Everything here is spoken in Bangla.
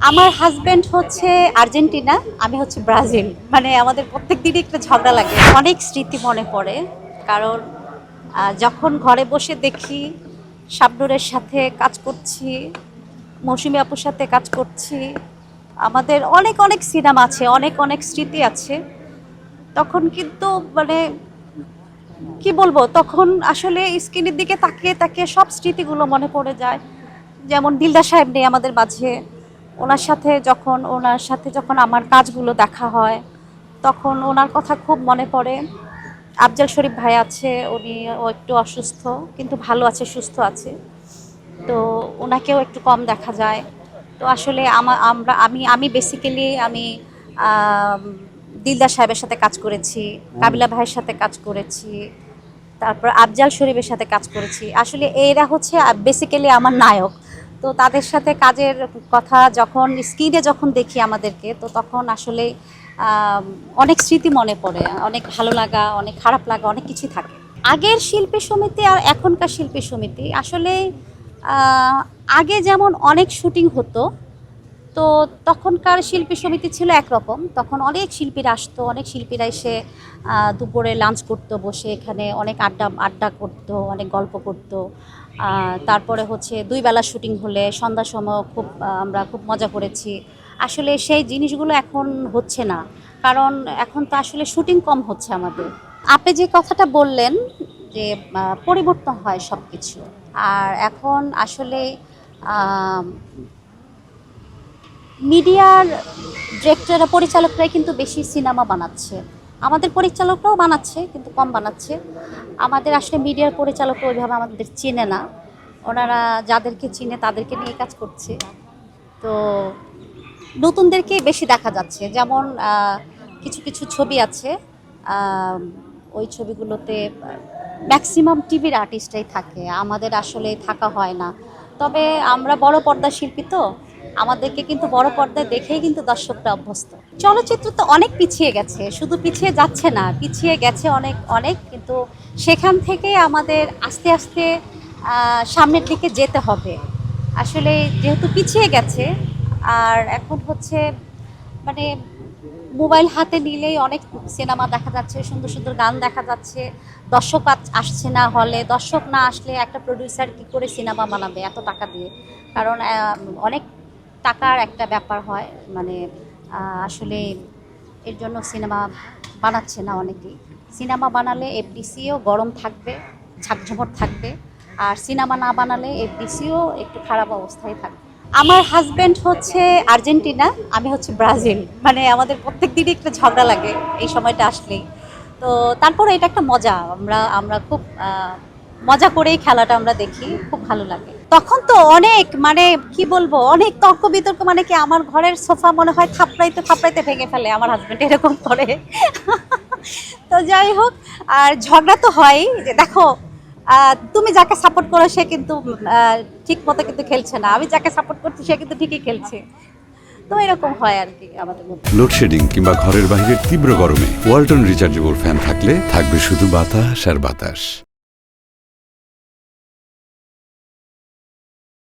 আমার হাজবেন্ড হচ্ছে আর্জেন্টিনা, আমি হচ্ছে ব্রাজিল। মানে আমাদের প্রত্যেক দিনই একটা ঝগড়া লাগে। অনেক স্মৃতি মনে পড়ে, কারণ যখন ঘরে বসে দেখি শাবনূরের সাথে কাজ করছি, মৌসুমী আপুর সাথে কাজ করছি, আমাদের অনেক অনেক সিনেমা আছে, অনেক অনেক স্মৃতি আছে। তখন কিন্তু মানে কি বলবো, তখন আসলে স্ক্রিনের দিকে তাকিয়ে তাকিয়ে সব স্মৃতিগুলো মনে পড়ে যায়। যেমন দিলদার সাহেব নেই আমাদের মাঝে, ওনার সাথে যখন আমার কাজগুলো দেখা হয় তখন ওনার কথা খুব মনে পড়ে। আফজাল শরীফ ভাই আছে, ও একটু অসুস্থ কিন্তু ভালো আছে, সুস্থ আছে। তো ওনাকেও একটু কম দেখা যায়। তো আসলে আমি বেসিক্যালি আম, দিলদার সাহেবের সাথে কাজ করেছি, কাবিলা ভাইয়ের সাথে কাজ করেছি, তারপর আফজাল শরীফের সাথে কাজ করেছি। আসলে এরা হচ্ছে বেসিক্যালি আমার নায়ক। তো তাদের সাথে কাজের কথা যখন স্ক্রিনে যখন দেখি আমাদেরকে, তো তখন আসলে অনেক স্মৃতি মনে পড়ে, অনেক ভালো লাগা, অনেক খারাপ লাগা, অনেক কিছু থাকে। আগের শিল্পী সমিতি আর এখনকার শিল্পী সমিতি আসলে আগে যেমন অনেক শুটিং হতো, তো তখনকার শিল্পী সমিতি ছিল একরকম। তখন অনেক শিল্পীরা আসতো, অনেক শিল্পীরা এসে দুপুরে লাঞ্চ করতো, বসে এখানে অনেক আড্ডা আড্ডা করতো, অনেক গল্প করতো। তারপরে হচ্ছে 2 বেলা শুটিং হলে সন্ধ্যার সময় আমরা খুব মজা করেছি। আসলে সেই জিনিসগুলো এখন হচ্ছে না, কারণ এখন তো আসলে শুটিং কম হচ্ছে আমাদের। আপনি যে কথাটা বললেন যে পরিবর্তন হয় সব কিছু, আর এখন আসলে মিডিয়ার ডিরেক্টররা, পরিচালকরাই কিন্তু বেশি সিনেমা বানাচ্ছে। আমাদের পরিচালকরাও বানাচ্ছে কিন্তু কম বানাচ্ছে। আমাদের আসলে মিডিয়ার পরিচালকরা ওইভাবে আমাদের চেনে না, ওনারা যাদেরকে চিনে তাদেরকে নিয়ে কাজ করছে। তো নতুনদেরকেই বেশি দেখা যাচ্ছে। যেমন কিছু কিছু ছবি আছে, ওই ছবিগুলোতে ম্যাক্সিমাম টিভির আর্টিস্টরাই থাকে, আমাদের আসলে থাকা হয় না। তবে আমরা বড় পর্দার শিল্পী, তো আমাদেরকে কিন্তু বড় পর্দায় দেখেই কিন্তু দর্শকরা অভ্যস্ত। চলচ্চিত্র তো অনেক পিছিয়ে গেছে, শুধু পিছিয়ে যাচ্ছে না, পিছিয়ে গেছে অনেক অনেক, কিন্তু সেখান থেকে আমাদের আস্তে আস্তে সামনের দিকে যেতে হবে। আসলে যেহেতু পিছিয়ে গেছে, আর এখন হচ্ছে মানে মোবাইল হাতে নিলেই অনেক সিনেমা দেখা যাচ্ছে, সুন্দর সুন্দর গান দেখা যাচ্ছে। দর্শক আসছে না হলে, দর্শক না আসলে একটা প্রডিউসার কী করে সিনেমা বানাবে এত টাকা দিয়ে? কারণ অনেক টাকার একটা ব্যাপার হয়, মানে আসলে এর জন্য সিনেমা বানাচ্ছে না অনেকেই। সিনেমা বানালে এফডিসিও গরম থাকবে, ঝাঁকঝমট থাকবে, আর সিনেমা না বানালে এফডিসিও একটু খারাপ অবস্থায় থাকবে। আমার হাজবেন্ড হচ্ছে আর্জেন্টিনা, আমি হচ্ছে ব্রাজিল। মানে আমাদের প্রত্যেক দিনই একটা ঝগড়া লাগে এই সময়টা আসলেই। তো তারপরে এটা একটা মজা, আমরা আমরা খুব মজা করেই খেলাটা আমরা দেখি, খুব ভালো লাগে। তখন তো অনেক মানে কি বলবো, অনেক তর্ক বিতর্ক, মানে কি আমার ঘরের সোফা মনে হয় থাপড়াইতে থাপড়াইতে ভেঙে ফেলে আমার হাজবেন্ড, এরকম করে। তো যাই হোক, আর ঝগড়া তো হয়ই। যে দেখো, তুমি যাকে সাপোর্ট করো সে কিন্তু ঠিক মতো কিন্তু খেলছে না, আমি যাকে সাপোর্ট করছি সে কিন্তু ঠিকই খেলছে। তো এরকম হয় আর কি আমাদের মধ্যে। লোডশেডিং কিংবা ঘরের বাইরের তীব্র গরমে ওয়ালটন রিচার্জেবল ফ্যান থাকলে থাকবে শুধু বাতাস আর বাতাস।